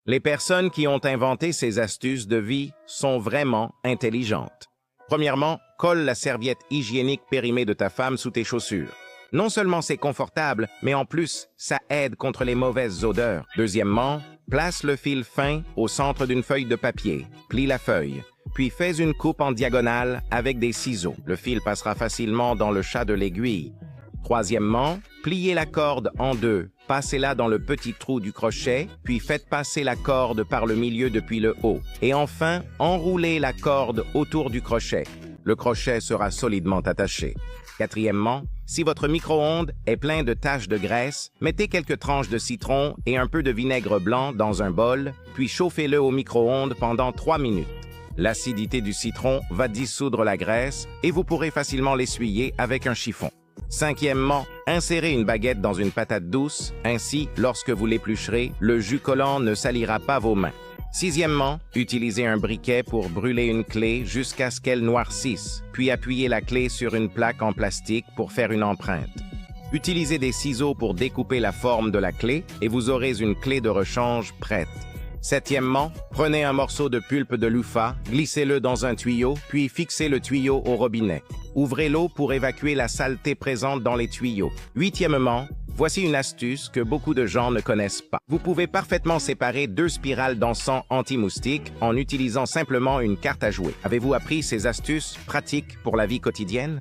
Les personnes qui ont inventé ces astuces de vie sont vraiment intelligentes. Premièrement, colle la serviette hygiénique périmée de ta femme sous tes chaussures. Non seulement c'est confortable, mais en plus, ça aide contre les mauvaises odeurs. Deuxièmement, place le fil fin au centre d'une feuille de papier, plie la feuille, puis fais une coupe en diagonale avec des ciseaux. Le fil passera facilement dans le chat de l'aiguille. Troisièmement, pliez la corde en deux, passez-la dans le petit trou du crochet, puis faites passer la corde par le milieu depuis le haut. Et enfin, enroulez la corde autour du crochet. Le crochet sera solidement attaché. Quatrièmement, si votre micro-ondes est plein de taches de graisse, mettez quelques tranches de citron et un peu de vinaigre blanc dans un bol, puis chauffez-le au micro-ondes pendant 3 minutes. L'acidité du citron va dissoudre la graisse et vous pourrez facilement l'essuyer avec un chiffon. Cinquièmement, insérez une baguette dans une patate douce, ainsi, lorsque vous l'éplucherez, le jus collant ne salira pas vos mains. Sixièmement, utilisez un briquet pour brûler une clé jusqu'à ce qu'elle noircisse, puis appuyez la clé sur une plaque en plastique pour faire une empreinte. Utilisez des ciseaux pour découper la forme de la clé et vous aurez une clé de rechange prête. Septièmement, prenez un morceau de pulpe de loofah, glissez-le dans un tuyau, puis fixez le tuyau au robinet. Ouvrez l'eau pour évacuer la saleté présente dans les tuyaux. Huitièmement, voici une astuce que beaucoup de gens ne connaissent pas. Vous pouvez parfaitement séparer 2 spirales d'encens anti-moustique en utilisant simplement une carte à jouer. Avez-vous appris ces astuces pratiques pour la vie quotidienne?